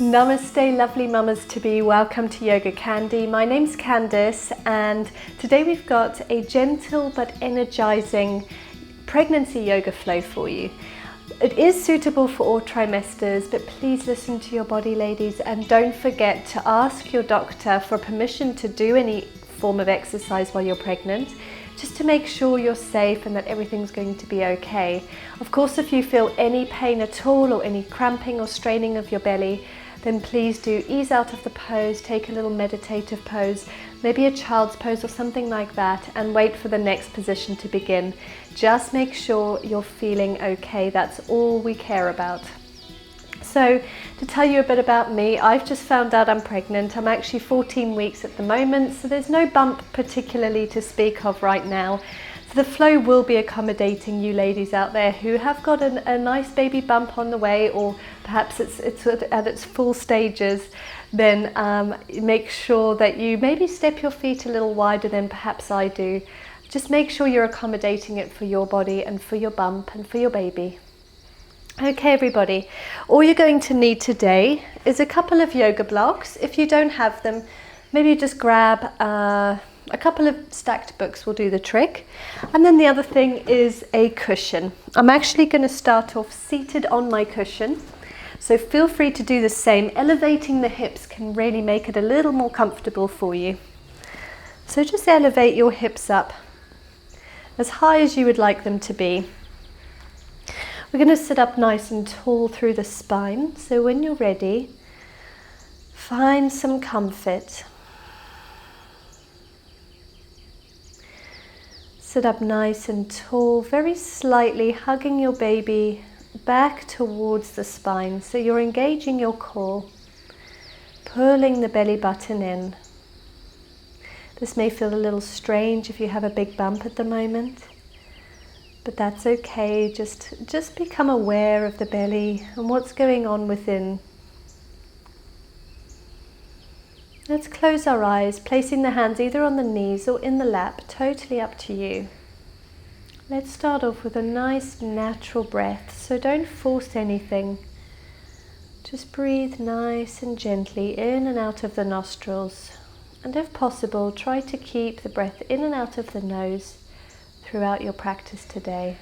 Namaste, lovely mamas to be. Welcome to YogaCandi. My name's Candice, and today we've got a gentle but energizing pregnancy yoga flow for you. It is suitable for all trimesters, but please listen to your body, ladies, and don't forget to ask your doctor for permission to do any form of exercise while you're pregnant, just to make sure you're safe and that everything's going to be okay. Of course, if you feel any pain at all or any cramping or straining of your belly, then please do ease out of the pose, take a little meditative pose, maybe a child's pose or something like that, and wait for the next position to begin. Just make sure you're feeling okay. That's all we care about. So, to tell you a bit about me, I've just found out I'm pregnant. I'm actually 14 weeks at the moment, so there's no bump particularly to speak of right now. So the flow will be accommodating you ladies out there who have got a nice baby bump on the way, or perhaps it's at its full stages. Then make sure that you maybe step your feet a little wider than perhaps I do. Just make sure you're accommodating it for your body and for your bump and for your baby. Okay, everybody, all you're going to need today is a couple of yoga blocks. If you don't have them, maybe just grab a couple of stacked books will do the trick. And then the other thing is a cushion. I'm actually going to start off seated on my cushion, so feel free to do the same. Elevating the hips can really make it a little more comfortable for you. So just elevate your hips up as high as you would like them to be. We're going to sit up nice and tall through the spine, so when you're ready, find some comfort. Sit up nice and tall, very slightly hugging your baby back towards the spine, so you're engaging your core, pulling the belly button in. This may feel a little strange if you have a big bump at the moment, but that's okay. Just become aware of the belly and what's going on within. Let's close our eyes, placing the hands either on the knees or in the lap, totally up to you. Let's start off with a nice natural breath, so don't force anything. Just breathe nice and gently in and out of the nostrils. And if possible, try to keep the breath in and out of the nose throughout your practice today.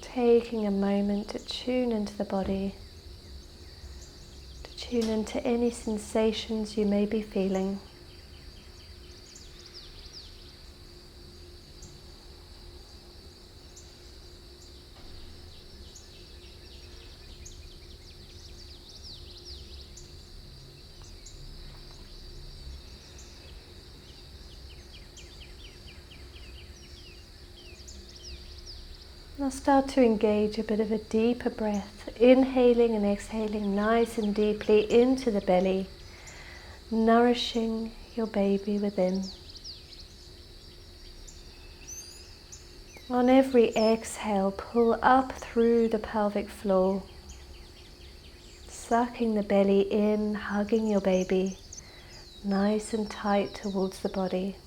Taking a moment to tune into the body, to tune into any sensations you may be feeling. Now start to engage a bit of a deeper breath, inhaling and exhaling nice and deeply into the belly, nourishing your baby within. On every exhale, pull up through the pelvic floor, sucking the belly in, hugging your baby nice and tight towards the body.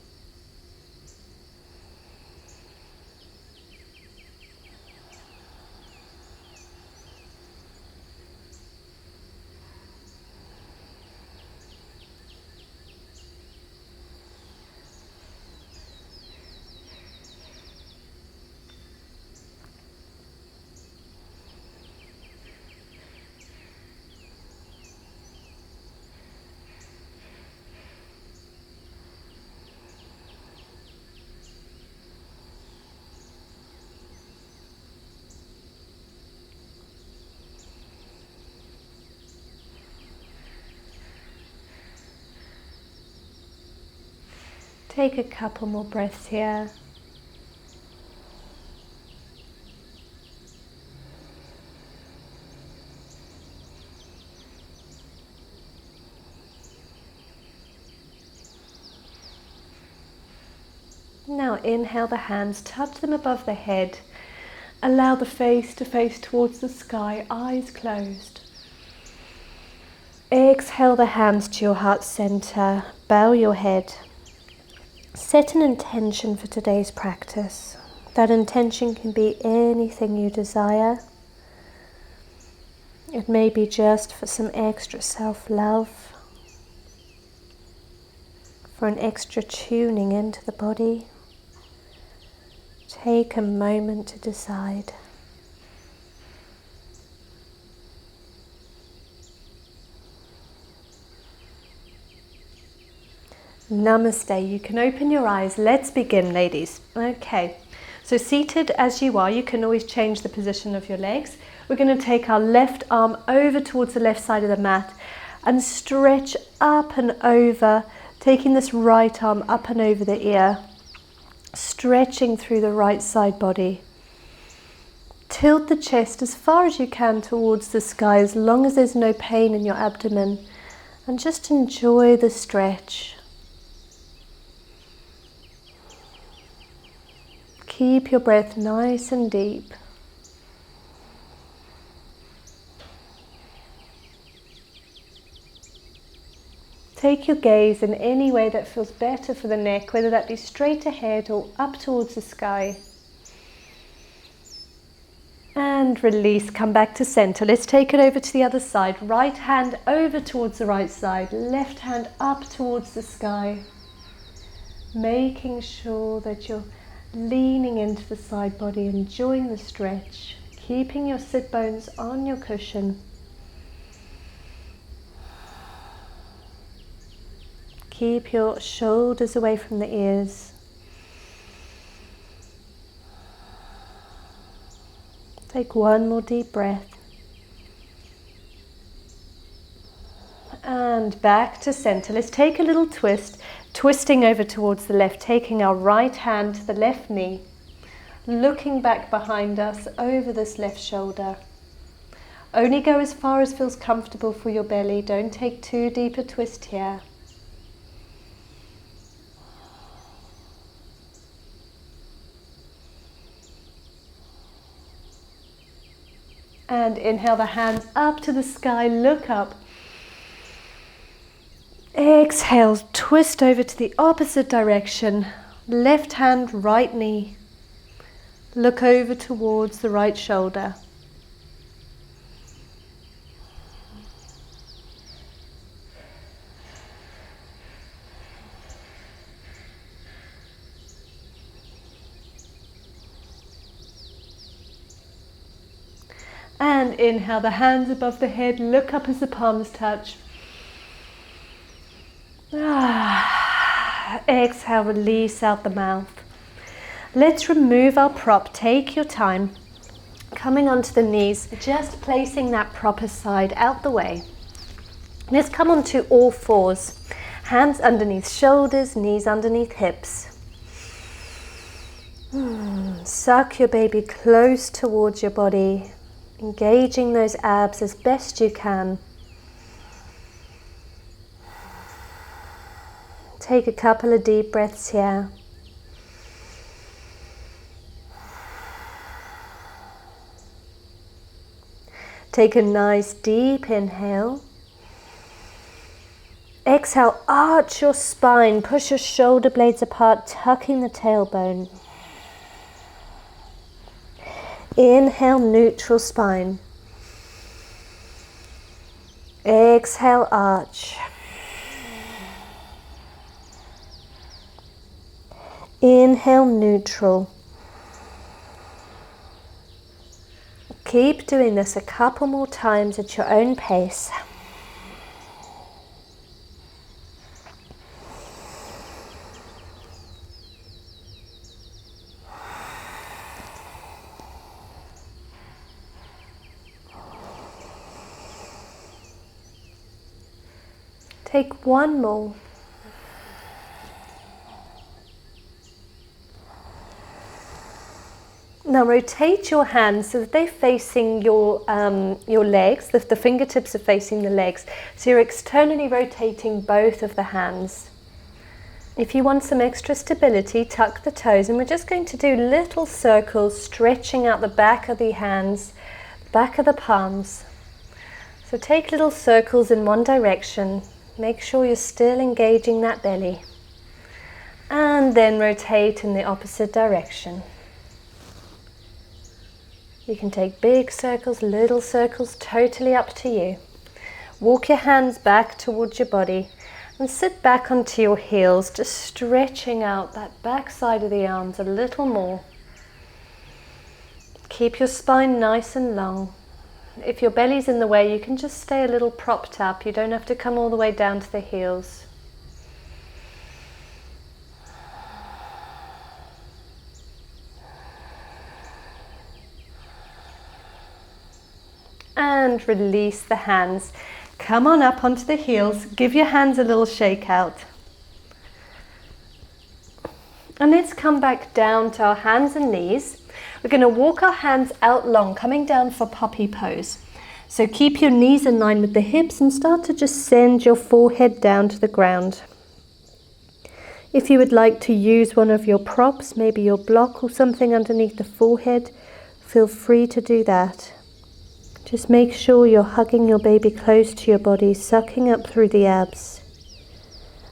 Take a couple more breaths here. Now inhale the hands, touch them above the head. Allow the face to face towards the sky, eyes closed. Exhale the hands to your heart center, bow your head. Set an intention for today's practice. That intention can be anything you desire. It may be just for some extra self-love, for an extra tuning into the body. Take a moment to decide. Namaste. You can open your eyes. Let's begin, ladies. Okay. So seated as you are, you can always change the position of your legs. We're going to take our left arm over towards the left side of the mat and stretch up and over, taking this right arm up and over the ear, stretching through the right side body. Tilt the chest as far as you can towards the sky, as long as there's no pain in your abdomen, and just enjoy the stretch. Keep your breath nice and deep. Take your gaze in any way that feels better for the neck, whether that be straight ahead or up towards the sky. And release, come back to center. Let's take it over to the other side. Right hand over towards the right side, left hand up towards the sky. Making sure that you're leaning into the side body, enjoying the stretch, keeping your sit bones on your cushion. Keep your shoulders away from the ears. Take one more deep breath. And back to center. Let's take a little twist, twisting over towards the left, taking our right hand to the left knee, looking back behind us over this left shoulder. Only go as far as feels comfortable for your belly. Don't take too deep a twist here. And inhale the hands up to the sky, look up. Exhale, twist over to the opposite direction. Left hand, right knee. Look over towards the right shoulder. And inhale the hands above the head, look up as the palms touch. Exhale, release out the mouth. Let's remove our prop. Take your time. Coming onto the knees, just placing that proper side out the way. Let's come onto all fours. Hands underneath shoulders, knees underneath hips. Suck your baby close towards your body. Engaging those abs as best you can. Take a couple of deep breaths here. Take a nice deep inhale. Exhale, arch your spine, push your shoulder blades apart, tucking the tailbone. Inhale, neutral spine. Exhale, arch. Inhale, neutral. Keep doing this a couple more times at your own pace. Take one more. Now rotate your hands so that they're facing your legs, the fingertips are facing the legs. So you're externally rotating both of the hands. If you want some extra stability, tuck the toes, and we're just going to do little circles, stretching out the back of the hands, back of the palms. So take little circles in one direction. Make sure you're still engaging that belly. And then rotate in the opposite direction. You can take big circles, little circles, totally up to you. Walk your hands back towards your body and sit back onto your heels, just stretching out that back side of the arms a little more. Keep your spine nice and long. If your belly's in the way, you can just stay a little propped up. You don't have to come all the way down to the heels. And release the hands. Come on up onto the heels. Give your hands a little shake out. And let's come back down to our hands and knees. We're going to walk our hands out long, coming down for puppy pose. So keep your knees in line with the hips and start to just send your forehead down to the ground. If you would like to use one of your props, maybe your block or something underneath the forehead, feel free to do that. Just make sure you're hugging your baby close to your body, sucking up through the abs.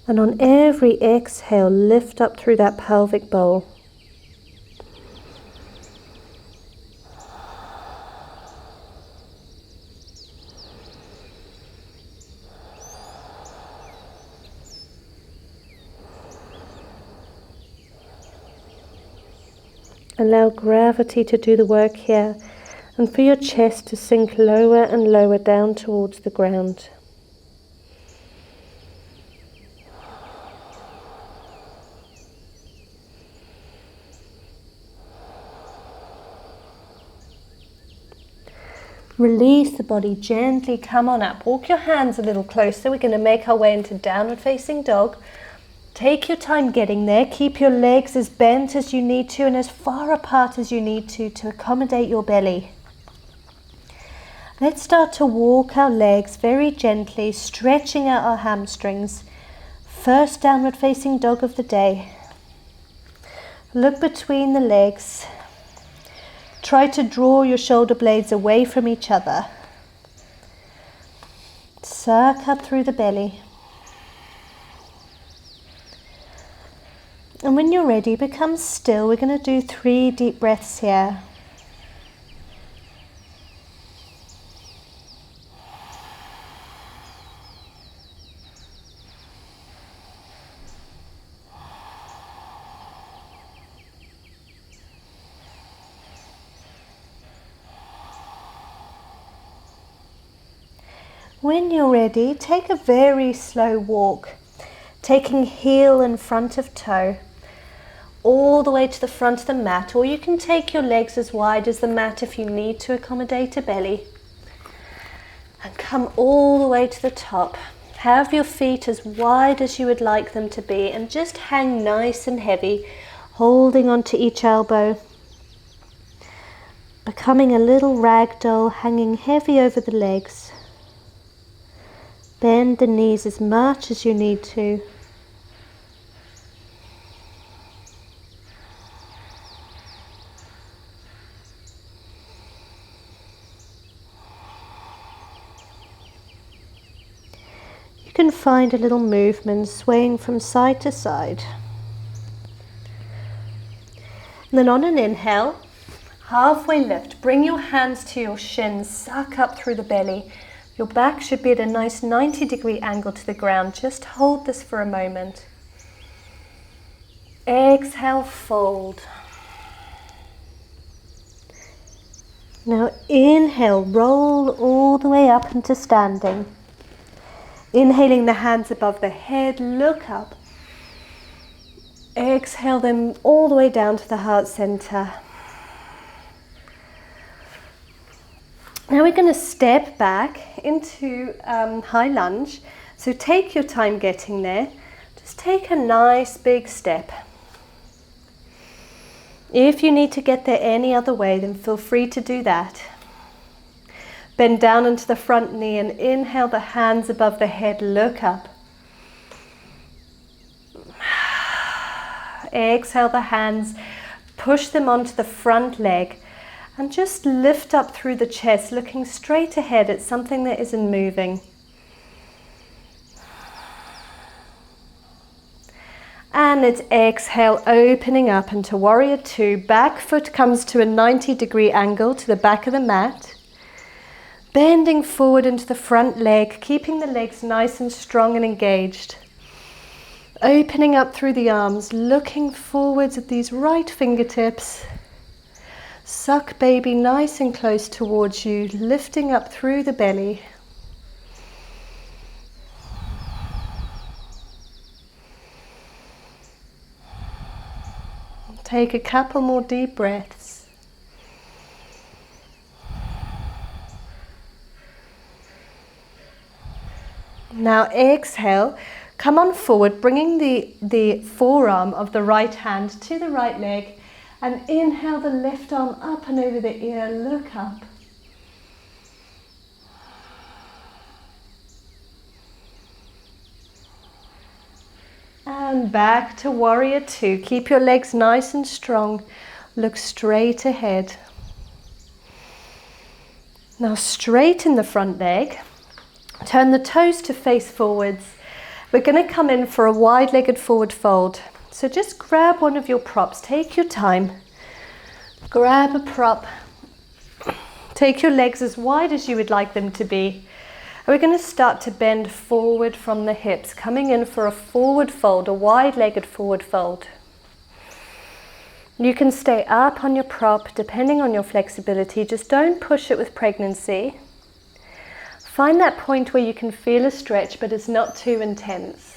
And on every exhale, lift up through that pelvic bowl. Allow gravity to do the work here, and for your chest to sink lower and lower down towards the ground. Release the body, gently come on up. Walk your hands a little closer. We're going to make our way into downward facing dog. Take your time getting there. Keep your legs as bent as you need to and as far apart as you need to accommodate your belly. Let's start to walk our legs very gently, stretching out our hamstrings. First downward facing dog of the day. Look between the legs. Try to draw your shoulder blades away from each other. Suck up through the belly. And when you're ready, become still. We're going to do 3 deep breaths here. When you're ready, take a very slow walk, taking heel in front of toe, all the way to the front of the mat, or you can take your legs as wide as the mat if you need to accommodate a belly. And come all the way to the top. Have your feet as wide as you would like them to be and just hang nice and heavy, holding onto each elbow. Becoming a little ragdoll, hanging heavy over the legs. Bend the knees as much as you need to. You can find a little movement swaying from side to side. And then on an inhale, halfway lift, bring your hands to your shins, suck up through the belly. Your back should be at a nice 90-degree angle to the ground. Just hold this for a moment. Exhale, fold. Now inhale, roll all the way up into standing. Inhaling the hands above the head, look up. Exhale them all the way down to the heart center. Now we're going to step back into high lunge. So take your time getting there. Just take a nice big step. If you need to get there any other way, then feel free to do that. Bend down into the front knee and inhale the hands above the head, look up. Exhale the hands, push them onto the front leg. And just lift up through the chest, looking straight ahead at something that isn't moving. And it's exhale, opening up into warrior two. Back foot comes to a 90-degree angle to the back of the mat. Bending forward into the front leg, keeping the legs nice and strong and engaged. Opening up through the arms, looking forwards at these right fingertips. Suck baby nice and close towards you, lifting up through the belly. Take a couple more deep breaths. Now exhale, come on forward, bringing the forearm of the right hand to the right leg, and inhale the left arm up and over the ear, look up. And back to warrior two. Keep your legs nice and strong. Look straight ahead. Now straighten the front leg. Turn the toes to face forwards. We're going to come in for a wide-legged forward fold. So just grab one of your props. Take your time. Grab a prop. Take your legs as wide as you would like them to be. We're going to start to bend forward from the hips, coming in for a forward fold, a wide-legged forward fold. You can stay up on your prop depending on your flexibility. Just don't push it with pregnancy. Find that point where you can feel a stretch, but it's not too intense.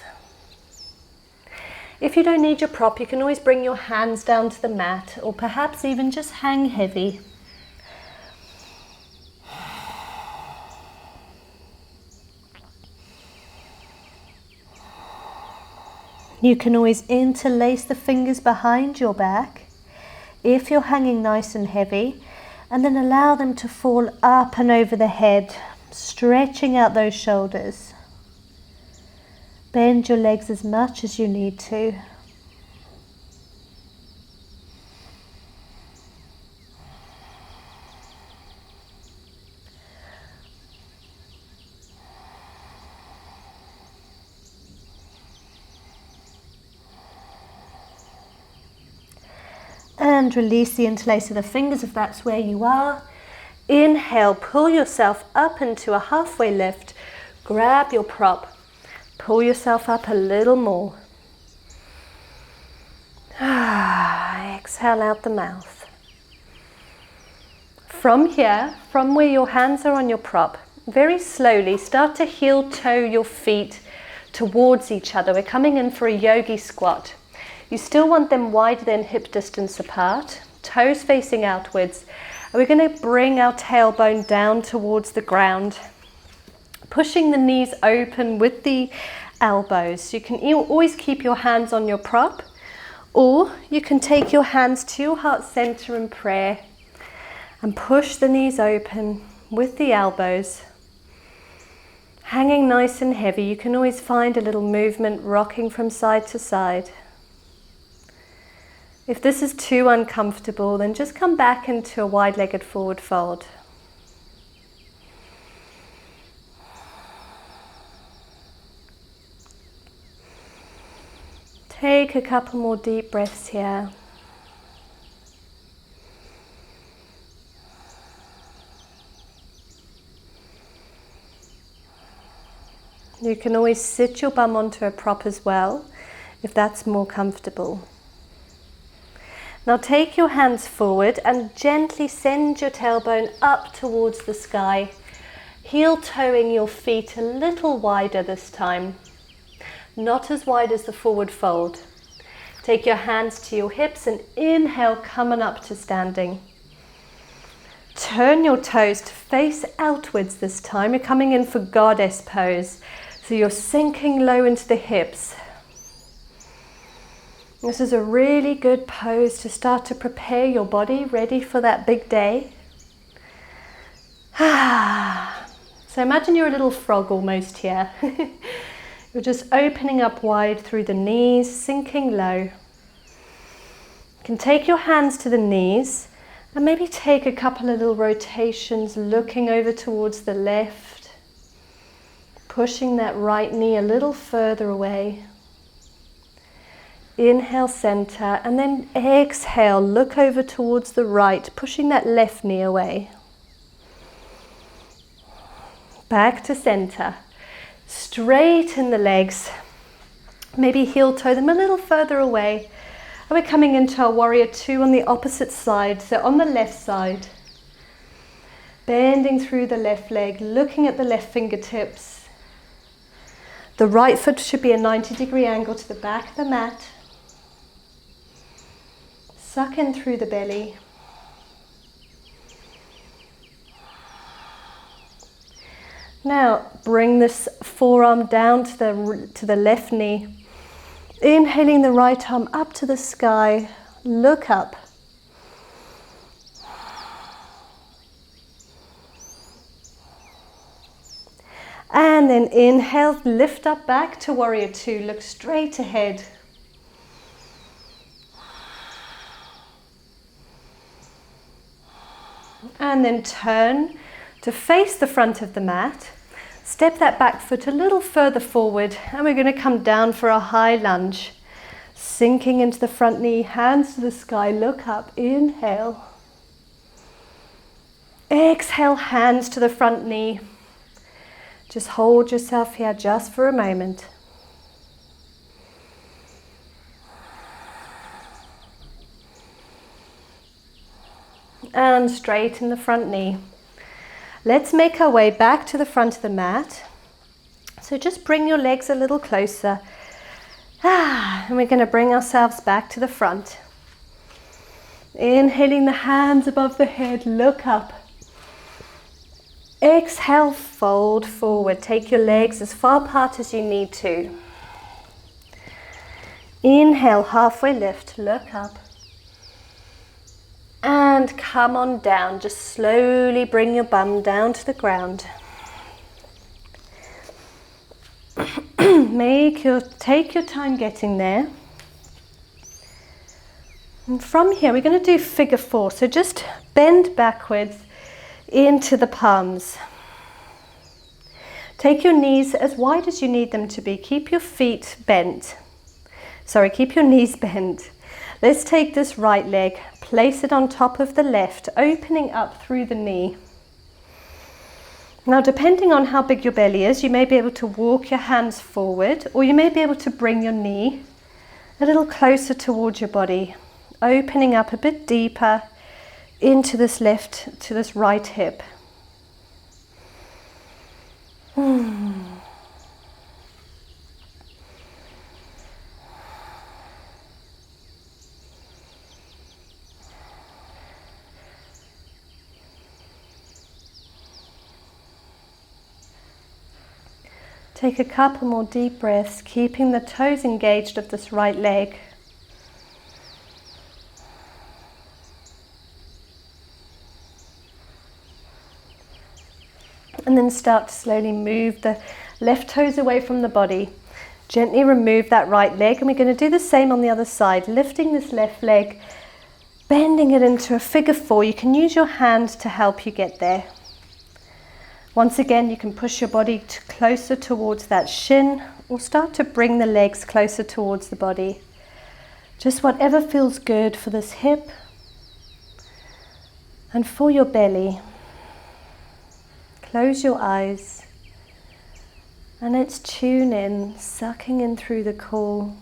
If you don't need your prop, you can always bring your hands down to the mat, or perhaps even just hang heavy. You can always interlace the fingers behind your back if you're hanging nice and heavy, and then allow them to fall up and over the head, stretching out those shoulders. Bend your legs as much as you need to. And release the interlace of the fingers if that's where you are. Inhale, pull yourself up into a halfway lift. Grab your prop. Pull yourself up a little more. Exhale out the mouth. From here, from where your hands are on your prop, very slowly start to heel toe your feet towards each other. We're coming in for a yogi squat. You still want them wider than hip distance apart, toes facing outwards. And we're going to bring our tailbone down towards the ground, pushing the knees open with the elbows. You can always keep your hands on your prop, or you can take your hands to your heart center in prayer and push the knees open with the elbows. Hanging nice and heavy, you can always find a little movement rocking from side to side. If this is too uncomfortable, then just come back into a wide-legged forward fold. Take a couple more deep breaths here. You can always sit your bum onto a prop as well, if that's more comfortable. Now take your hands forward and gently send your tailbone up towards the sky, heel toeing your feet a little wider this time, not as wide as the forward fold. Take your hands to your hips and inhale, coming up to standing. Turn your toes to face outwards this time. You're coming in for goddess pose, so you're sinking low into the hips. This is a really good pose to start to prepare your body ready for that big day. So imagine you're a little frog almost here. You're just opening up wide through the knees, sinking low. You can take your hands to the knees and maybe take a couple of little rotations, looking over towards the left, pushing that right knee a little further away. Inhale, center, and then exhale, look over towards the right, pushing that left knee away. Back to center. Straighten the legs. Maybe heel toe them a little further away. And we're coming into our warrior two on the opposite side. So on the left side, bending through the left leg, looking at the left fingertips. The right foot should be a 90-degree angle to the back of the mat. Suck in through the belly. Now bring this forearm down to the left knee. Inhaling the right arm up to the sky. Look up. And then inhale, lift up back to warrior two. Look straight ahead. And then turn to face the front of the mat. Step that back foot a little further forward, and we're going to come down for a high lunge. Sinking into the front knee, hands to the sky, look up, inhale. Exhale, hands to the front knee. Just hold yourself here just for a moment. And straighten the front knee. Let's make our way back to the front of the mat. So just bring your legs a little closer. And we're going to bring ourselves back to the front. Inhaling the hands above the head, look up. Exhale, fold forward. Take your legs as far apart as you need to. Inhale, halfway lift, look up. And come on down. Just slowly bring your bum down to the ground. Take your time getting there. And from here, we're going to do figure four. So just bend backwards into the palms. Take your knees as wide as you need them to be. Keep your feet bent. Keep your knees bent. Let's take this right leg, place it on top of the left, opening up through the knee. Now, depending on how big your belly is, you may be able to walk your hands forward, or you may be able to bring your knee a little closer towards your body, opening up a bit deeper into this left to this right hip. Take a couple more deep breaths, keeping the toes engaged of this right leg. And then start to slowly move the left toes away from the body. Gently remove that right leg, and we're going to do the same on the other side, lifting this left leg, bending it into a figure four. You can use your hand to help you get there. Once again, you can push your body closer towards that shin, or start to bring the legs closer towards the body. Just whatever feels good for this hip and for your belly. Close your eyes and let's tune in, sucking in through the core.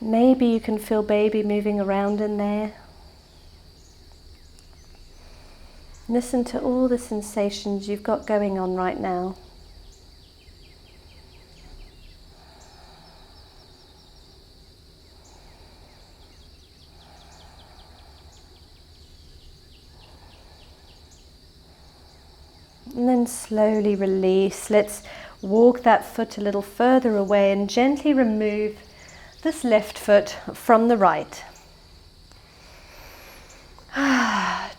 Maybe you can feel baby moving around in there. Listen to all the sensations you've got going on right now. And then slowly release. Let's walk that foot a little further away and gently remove this left foot from the right.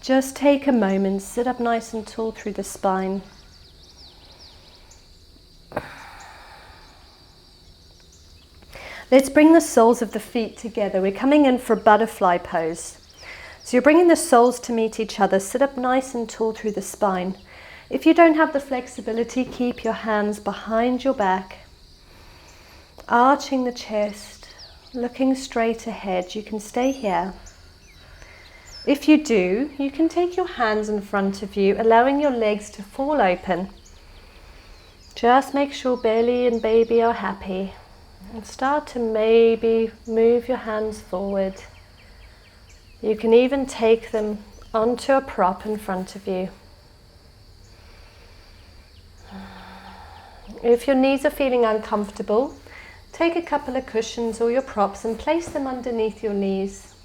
Just take a moment, sit up nice and tall through the spine. Let's bring the soles of the feet together. We're coming in for butterfly pose. So you're bringing the soles to meet each other. Sit up nice and tall through the spine. If you don't have the flexibility, keep your hands behind your back. arching the chest, looking straight ahead. You can stay here. If you do, you can take your hands in front of you, allowing your legs to fall open. Just make sure belly and baby are happy. And start to maybe move your hands forward. You can even take them onto a prop in front of you. If your knees are feeling uncomfortable, take a couple of cushions or your props and place them underneath your knees.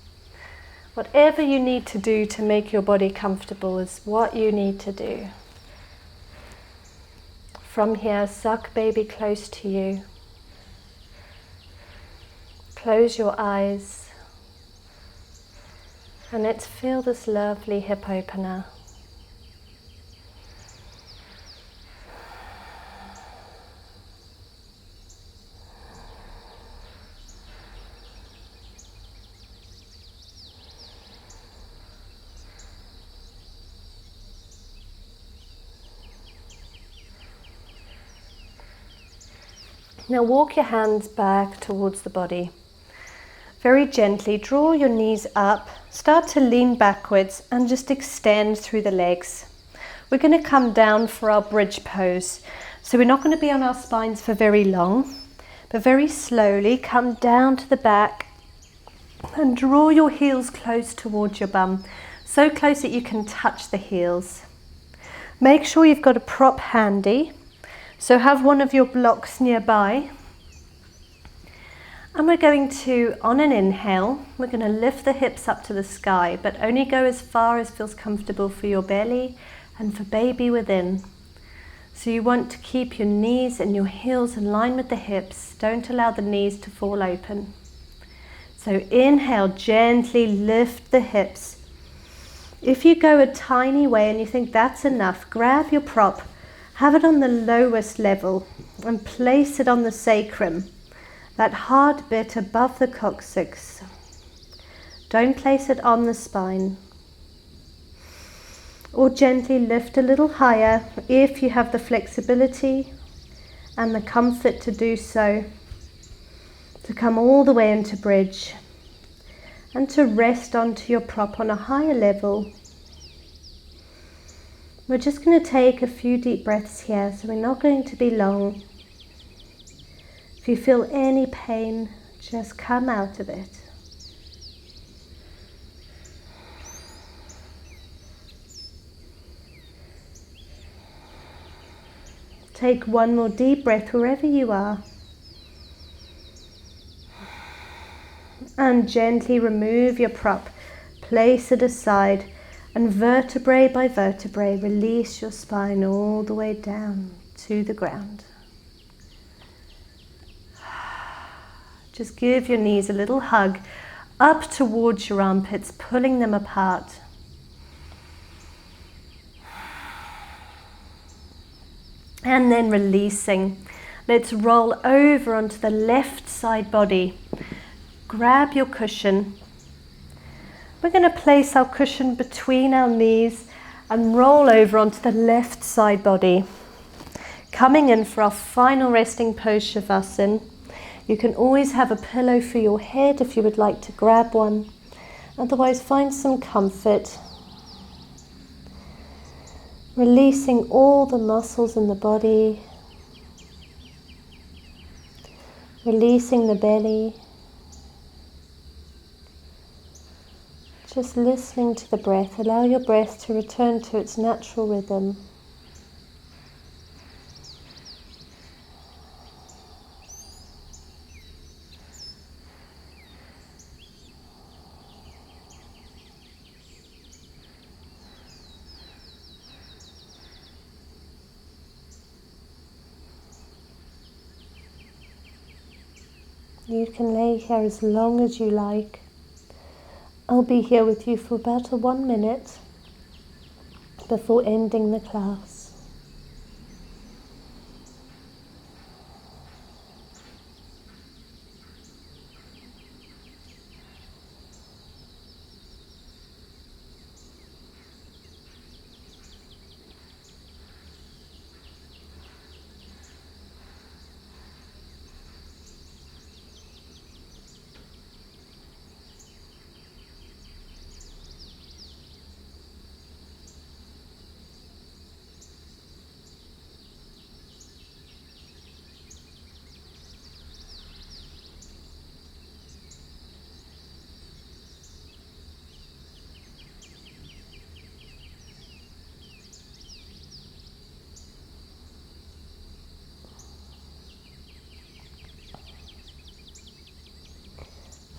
Whatever you need to do to make your body comfortable is what you need to do. From here, suck baby close to you. Close your eyes and let's feel this lovely hip opener. Now walk your hands back towards the body. Very gently draw your knees up, start to lean backwards and just extend through the legs. We're going to come down for our bridge pose. So we're not going to be on our spines for very long, but very slowly come down to the back and draw your heels close towards your bum, so close that you can touch the heels. Make sure you've got a prop handy. So have one of your blocks nearby. And we're going to, on an inhale, we're going to lift the hips up to the sky, but only go as far as feels comfortable for your belly and for baby within. So you want to keep your knees and your heels in line with the hips. Don't allow the knees to fall open. So inhale, gently lift the hips. If you go a tiny way and you think that's enough, grab your prop. Have it on the lowest level and place it on the sacrum, that hard bit above the coccyx. Don't place it on the spine. Or gently lift a little higher if you have the flexibility and the comfort to do so, to come all the way into bridge and to rest onto your prop on a higher level. We're just going to take a few deep breaths here, so we're not going to be long. If you feel any pain, just come out of it. Take one more deep breath wherever you are. And gently remove your prop, place it aside. And vertebrae by vertebrae, release your spine all the way down to the ground. Just give your knees a little hug up towards your armpits, pulling them apart. And then releasing. Let's roll over onto the left side body. Grab your cushion. We're going to place our cushion between our knees and roll over onto the left side body. Coming in for our final resting pose, Shavasana. You can always have a pillow for your head if you would like to grab one. Otherwise, find some comfort. Releasing all the muscles in the body. Releasing the belly. Just listening to the breath. Allow your breath to return to its natural rhythm. You can lay here as long as you like. I'll be here with you for about 1 minute before ending the class.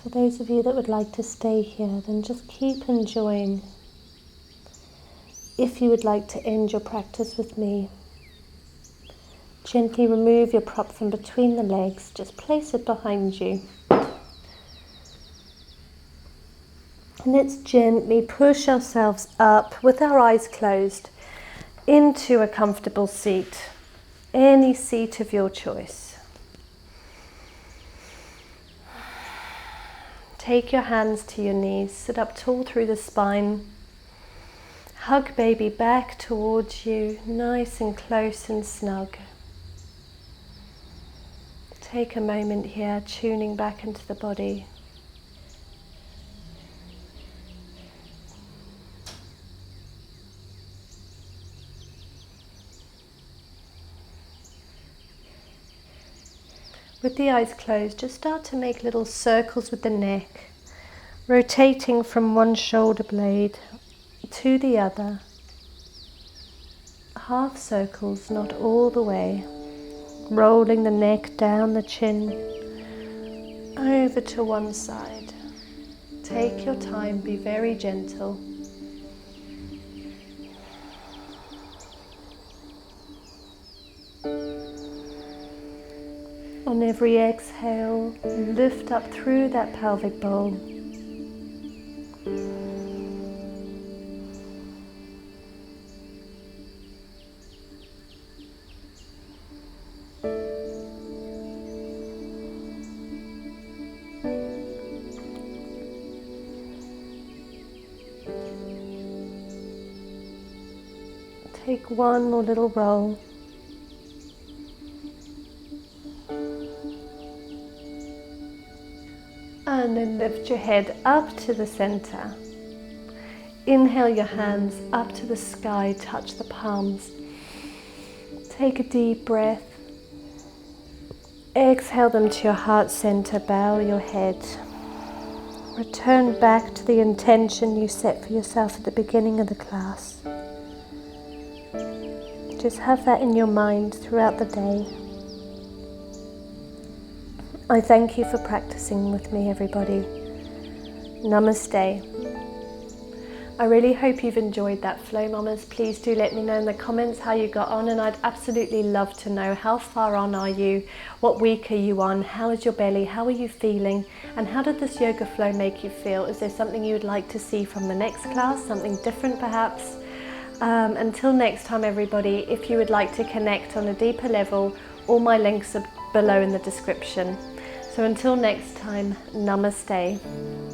for those of you that would like to stay here, then just keep enjoying. If you would like to end your practice with me, gently remove your prop from between the legs, just place it behind you. And let's gently push ourselves up with our eyes closed into a comfortable seat, any seat of your choice. Take your hands to your knees, sit up tall through the spine. Hug baby back towards you, nice and close and snug. Take a moment here, tuning back into the body. With the eyes closed, just start to make little circles with the neck, rotating from one shoulder blade to the other. Half circles, not all the way. Rolling the neck down the chin, over to one side. Take your time, be very gentle. On every exhale, lift up through that pelvic bowl. Take one more little roll. And then lift your head up to the center. Inhale your hands up to the sky, touch the palms. Take a deep breath. Exhale them to your heart center, bow your head. Return back to the intention you set for yourself at the beginning of the class. Just have that in your mind throughout the day. I thank you for practicing with me, everybody. Namaste. I really hope you've enjoyed that flow, mamas. Please do let me know in the comments how you got on, and I'd absolutely love to know how far on are you, what week are you on, how is your belly, how are you feeling, and how did this yoga flow make you feel? Is there something you would like to see from the next class, something different perhaps? Until next time, everybody, if you would like to connect on a deeper level, all my links are below in the description. So until next time, namaste.